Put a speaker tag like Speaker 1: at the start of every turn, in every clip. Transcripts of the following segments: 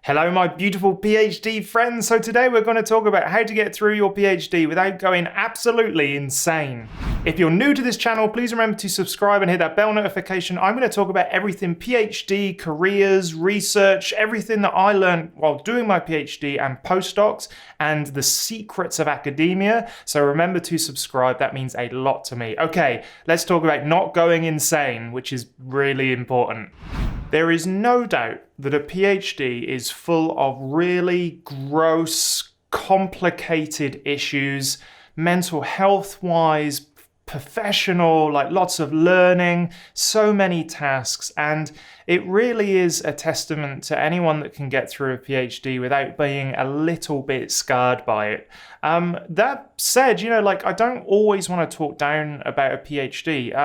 Speaker 1: Hello, my beautiful PhD friends. So today we're going to talk about how to get through your PhD without going absolutely insane. If you're new to this channel, please remember to subscribe and hit that bell notification. I'm going to talk about everything PhD, careers, research, everything that I learned while doing my PhD and postdocs, and the secrets of academia. So remember to subscribe. That means a lot to me. Okay, let's talk about not going insane, which is really important. There is no doubt that a PhD is full of really gross, complicated issues, mental health-wise, professional, like lots of learning, so many tasks, and it really is a testament to anyone that can get through a PhD without being a little bit scarred by it. That said, I don't always want to talk down about a PhD.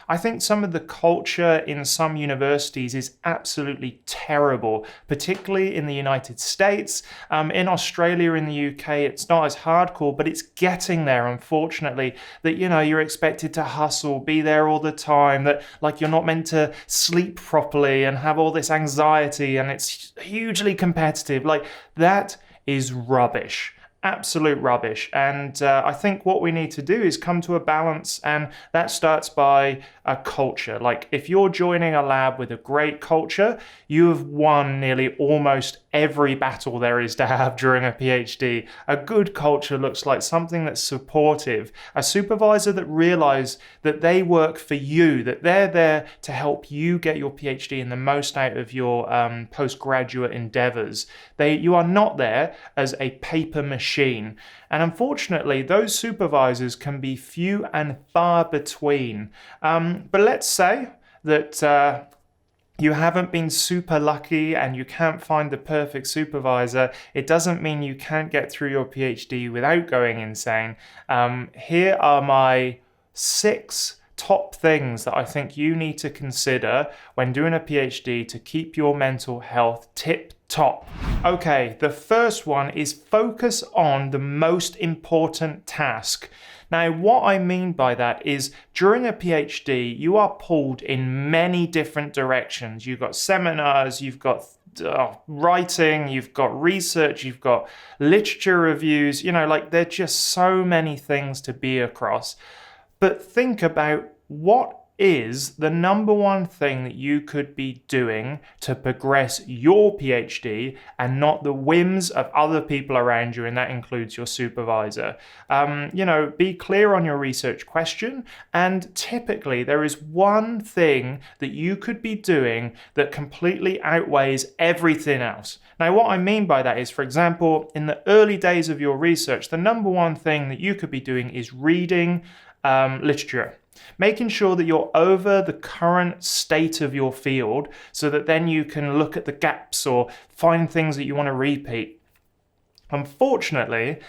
Speaker 1: I think some of the culture in some universities is absolutely terrible, particularly in the United States. In Australia, in the UK, it's not as hardcore, but it's getting there, unfortunately, that, you're expected to hustle, be there all the time, that you're not meant to sleep properly and have all this anxiety, and it's hugely competitive. That is rubbish. Absolute rubbish. And I think what we need to do is come to a balance, and that starts by a culture. If you're joining a lab with a great culture, you have won nearly almost every battle there is to have during a PhD. A good culture looks like something that's supportive, a supervisor that realizes that they work for you, that they're there to help you get your PhD and the most out of your postgraduate endeavors. You are not there as a paper machine. And unfortunately, those supervisors can be few and far between. But let's say that you haven't been super lucky and you can't find the perfect supervisor. It doesn't mean you can't get through your PhD without going insane. Here are my 6 top things that I think you need to consider when doing a PhD to keep your mental health tip-top. Okay, the first one is focus on the most important task. Now, what I mean by that is during a PhD, you are pulled in many different directions. You've got seminars, you've got writing, you've got research, you've got literature reviews, there are just so many things to be across. But think about what is the number one thing that you could be doing to progress your PhD and not the whims of other people around you, and that includes your supervisor. Be clear on your research question, and typically there is one thing that you could be doing that completely outweighs everything else. Now, what I mean by that is, for example, in the early days of your research, the number one thing that you could be doing is reading literature. Making sure that you're over the current state of your field so that then you can look at the gaps or find things that you want to repeat. Unfortunately,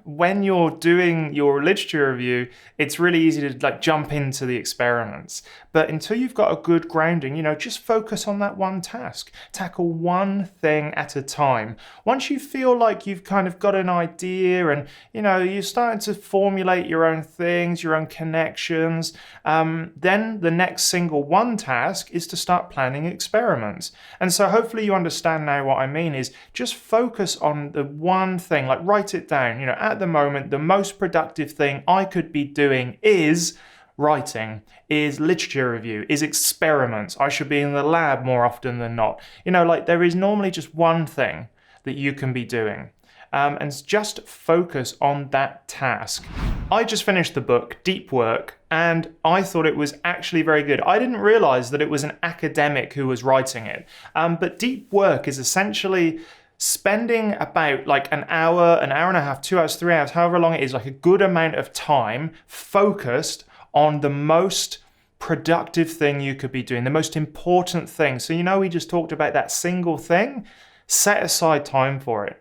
Speaker 1: when you're doing your literature review, it's really easy to jump into the experiments. But until you've got a good grounding, just focus on that one task. Tackle one thing at a time. Once you feel like you've kind of got an idea and, you're starting to formulate your own things, your own connections, then the next single one task is to start planning experiments. And so hopefully you understand now what I mean is just focus on the one thing, write it down. At the moment, the most productive thing I could be doing is writing, is literature review, is experiments. I should be in the lab more often than not. There is normally just one thing that you can be doing. And just focus on that task. I just finished the book, Deep Work, and I thought it was actually very good. I didn't realize that it was an academic who was writing it. But Deep Work is essentially spending about an hour and a half, 2 hours, 3 hours, however long it is, a good amount of time focused on the most productive thing you could be doing, the most important thing. So, we just talked about that single thing. Set aside time for it.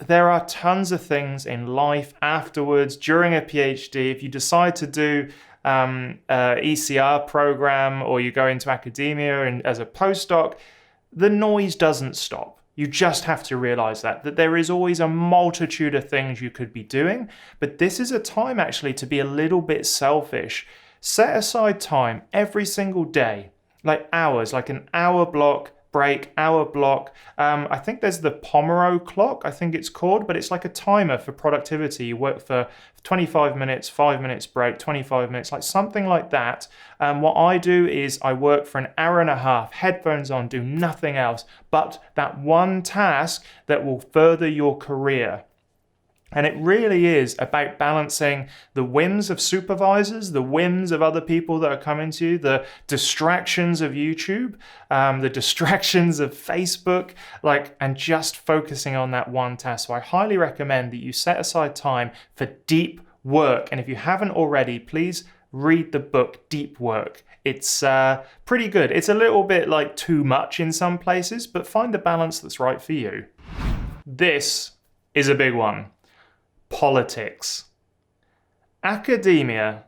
Speaker 1: There are tons of things in life afterwards, during a PhD. If you decide to do ECR program or you go into academia and as a postdoc, the noise doesn't stop. You just have to realize that there is always a multitude of things you could be doing, but this is a time actually to be a little bit selfish. Set aside time every single day, hours, an hour block break, hour block. I think there's the Pomodoro clock, I think it's called, but it's like a timer for productivity. You work for 25 minutes, 5 minutes break, 25 minutes, like something like that. What I do is I work for an hour and a half, headphones on, do nothing else, but that one task that will further your career. And it really is about balancing the whims of supervisors, the whims of other people that are coming to you, the distractions of YouTube, the distractions of Facebook, and just focusing on that one task. So I highly recommend that you set aside time for deep work. And if you haven't already, please read the book Deep Work. It's pretty good. It's a little bit too much in some places, but find the balance that's right for you. This is a big one. Politics. Academia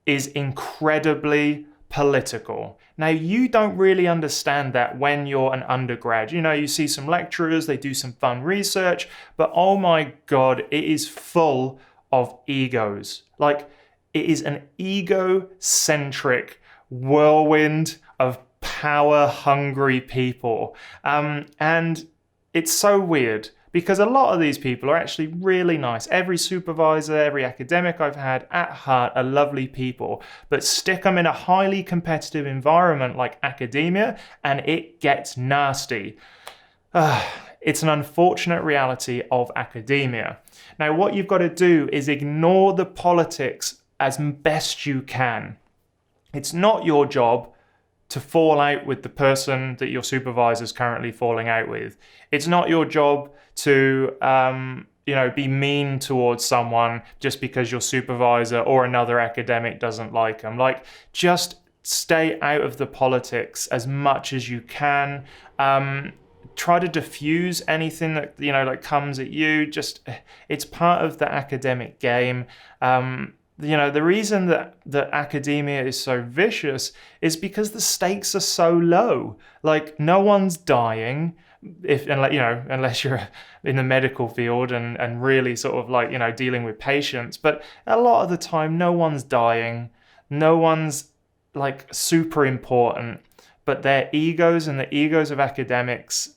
Speaker 1: is incredibly political. Now, you don't really understand that when you're an undergrad. You see some lecturers, they do some fun research, but oh my God, it is full of egos. It is an egocentric whirlwind of power-hungry people. And it's so weird, because a lot of these people are actually really nice. Every supervisor, every academic I've had at heart are lovely people. But stick them in a highly competitive environment like academia and it gets nasty. It's an unfortunate reality of academia. Now, what you've got to do is ignore the politics as best you can. It's not your job to fall out with the person that your supervisor is currently falling out with. It's not your job to be mean towards someone just because your supervisor or another academic doesn't like them. Just stay out of the politics as much as you can. Try to diffuse anything that comes at you. It's part of the academic game. The reason that academia is so vicious is because the stakes are so low. No one's dying, unless you're in the medical field and really sort of dealing with patients. But a lot of the time, no one's dying. No one's super important. But their egos and the egos of academics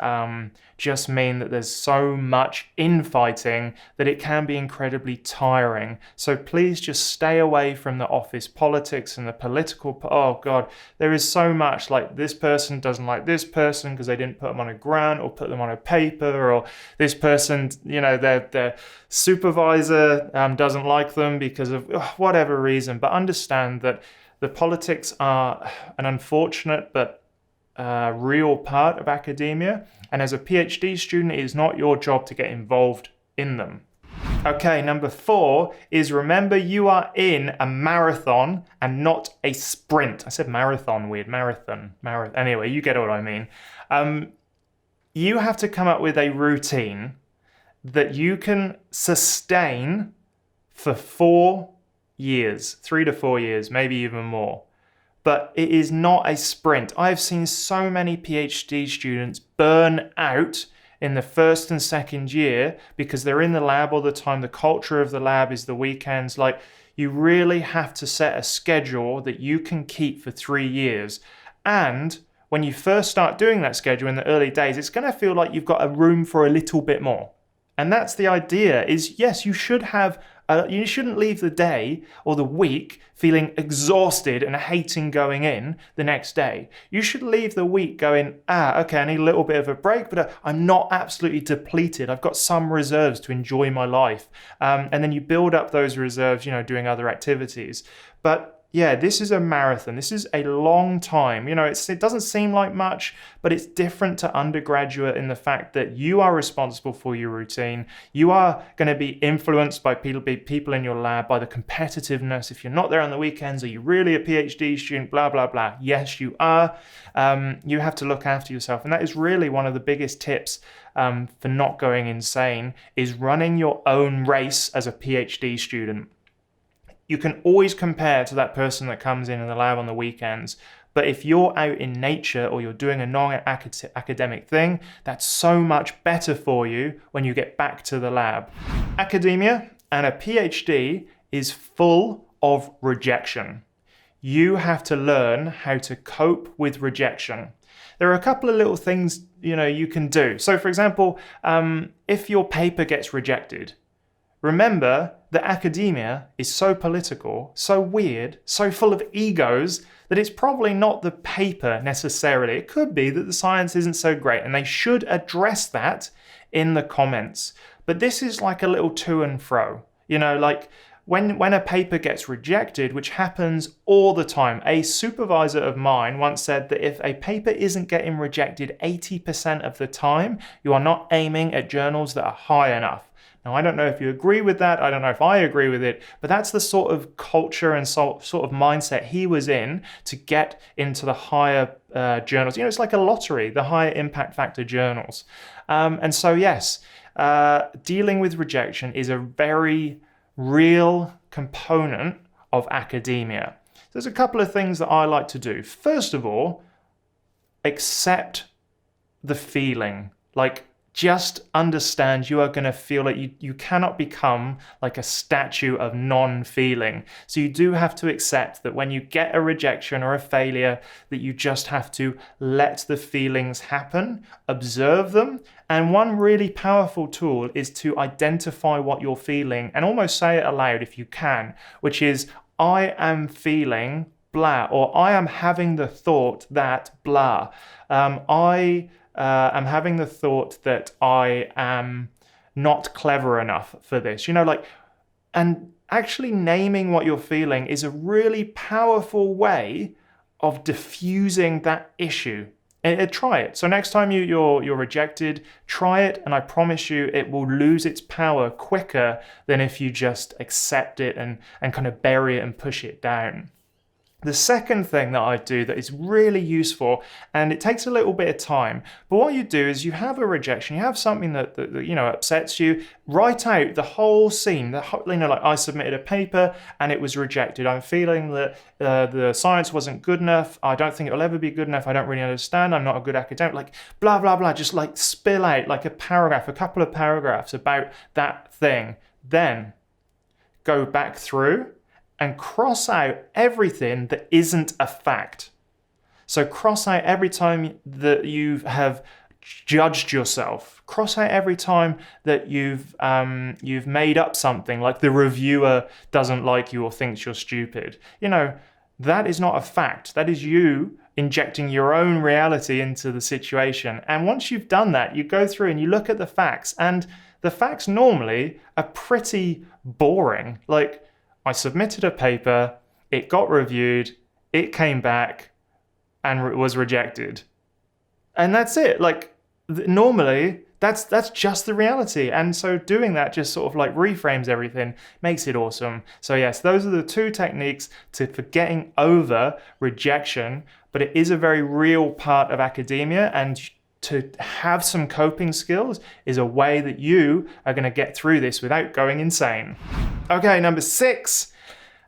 Speaker 1: just mean that there's so much infighting that it can be incredibly tiring. So please just stay away from the office politics and the political. Oh God, there is so much this person doesn't like this person because they didn't put them on a grant or put them on a paper, or this person, their supervisor doesn't like them because of whatever reason. But understand that the politics are an unfortunate but real part of academia, and as a PhD student, it is not your job to get involved in them. Okay, number 4 is remember you are in a marathon and not a sprint. I said marathon, weird, marathon. Anyway, you get what I mean. You have to come up with a routine that you can sustain for 4 years, 3 to 4 years, maybe even more. But it is not a sprint. I've seen so many PhD students burn out in the first and second year because they're in the lab all the time. The culture of the lab is the weekends. You really have to set a schedule that you can keep for 3 years. And when you first start doing that schedule in the early days, it's going to feel like you've got a room for a little bit more. And that's the idea, is yes, you should have you shouldn't leave the day or the week feeling exhausted and hating going in the next day. You should leave the week going, okay, I need a little bit of a break, but I'm not absolutely depleted. I've got some reserves to enjoy my life. And then you build up those reserves, doing other activities. But yeah, this is a marathon. This is a long time. It doesn't seem like much, but it's different to undergraduate in the fact that you are responsible for your routine. You are going to be influenced by people in your lab, by the competitiveness. If you're not there on the weekends, are you really a PhD student? Blah, blah, blah. Yes, you are. You have to look after yourself. And that is really one of the biggest tips for not going insane, is running your own race as a PhD student. You can always compare to that person that comes in the lab on the weekends. But if you're out in nature or you're doing a non-academic thing, that's so much better for you when you get back to the lab. Academia and a PhD is full of rejection. You have to learn how to cope with rejection. there are a couple of little things, you can do. So for example, if your paper gets rejected, remember that academia is so political, so weird, so full of egos that it's probably not the paper necessarily. It could be that the science isn't so great, and they should address that in the comments. But this is like a little to and fro. Like when a paper gets rejected, which happens all the time. A supervisor of mine once said that if a paper isn't getting rejected 80% of the time, you are not aiming at journals that are high enough. Now, I don't know if you agree with that. I don't know if I agree with it, but that's the sort of culture and sort of mindset he was in to get into the higher journals. It's like a lottery, the higher impact factor journals. And so, yes, dealing with rejection is a very real component of academia. There's a couple of things that I like to do. First of all, accept the feeling. Like, just understand you are going to feel it. You cannot become like a statue of non-feeling. So you do have to accept that when you get a rejection or a failure, that you just have to let the feelings happen, observe them. And one really powerful tool is to identify what you're feeling and almost say it aloud if you can, which is, I am feeling blah, or I am having the thought that blah. I'm having the thought that I am not clever enough for this, and actually naming what you're feeling is a really powerful way of diffusing that issue. And try it. So next time you're rejected, try it, and I promise you it will lose its power quicker than if you just accept it and kind of bury it and push it down. The second thing that I do that is really useful, and it takes a little bit of time, but what you do is you have a rejection, you have something that upsets you, write out the whole scene. Like I submitted a paper and it was rejected. I'm feeling that the science wasn't good enough. I don't think it will ever be good enough. I don't really understand. I'm not a good academic. Like blah, blah, blah. Just like spill out like a couple of paragraphs about that thing. Then go back through and cross out everything that isn't a fact. So cross out every time that you have judged yourself. Cross out every time that you've made up something, like the reviewer doesn't like you or thinks you're stupid. That is not a fact. That is you injecting your own reality into the situation. And once you've done that, you go through and you look at the facts, and the facts normally are pretty boring. Like, I submitted a paper, it got reviewed, it came back, and it was rejected. And that's it. Like, normally, that's just the reality. And so doing that just sort of like reframes everything, makes it awesome. So yes, those are the two techniques for getting over rejection, but it is a very real part of academia, and to have some coping skills is a way that you are going to get through this without going insane. Okay, number 6,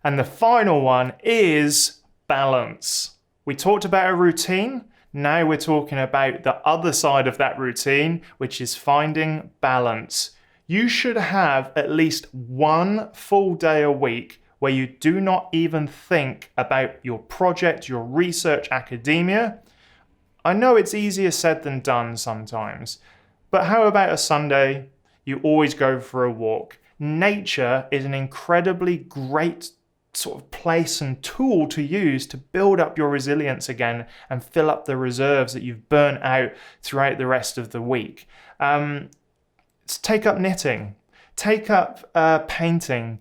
Speaker 1: and the final one is balance. We talked about a routine. Now we're talking about the other side of that routine, which is finding balance. You should have at least one full day a week where you do not even think about your project, your research, academia. I know it's easier said than done sometimes, but how about a Sunday? You always go for a walk. Nature is an incredibly great sort of place and tool to use to build up your resilience again and fill up the reserves that you've burnt out throughout the rest of the week. Take up knitting. Take up painting.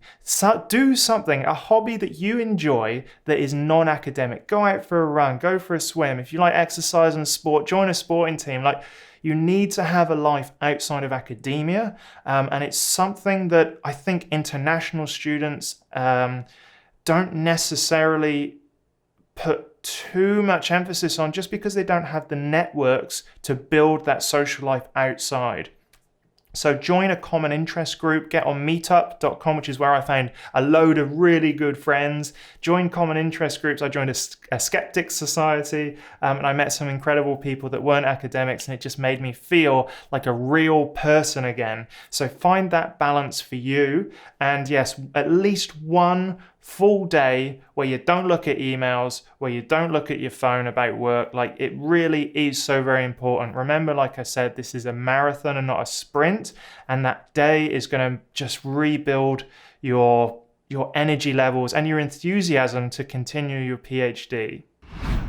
Speaker 1: Do something, a hobby that you enjoy that is non-academic. Go out for a run, go for a swim. If you like exercise and sport, join a sporting team. You need to have a life outside of academia. And it's something that I think international students don't necessarily put too much emphasis on, just because they don't have the networks to build that social life outside. So join a common interest group, get on meetup.com, which is where I found a load of really good friends. Join common interest groups. I joined a skeptics society, and I met some incredible people that weren't academics, and it just made me feel like a real person again. So find that balance for you. And yes, at least one full day where you don't look at emails, where you don't look at your phone about work. Like, it really is so very important. Remember, like I said, this is a marathon and not a sprint, and that day is going to just rebuild your energy levels and your enthusiasm to continue your PhD.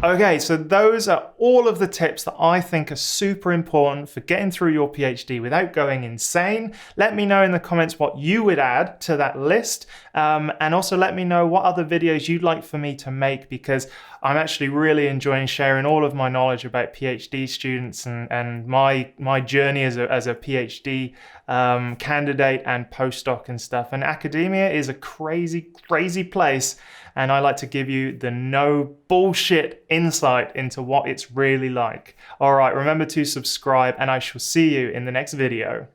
Speaker 1: Okay, so those are all of the tips that I think are super important for getting through your PhD without going insane. Let me know in the comments what you would add to that list, and also let me know what other videos you'd like for me to make, because I'm actually really enjoying sharing all of my knowledge about PhD students and my journey as a PhD candidate and postdoc and stuff. And academia is a crazy, crazy place, and I like to give you the no bullshit insight into what it's really like. All right, remember to subscribe, and I shall see you in the next video.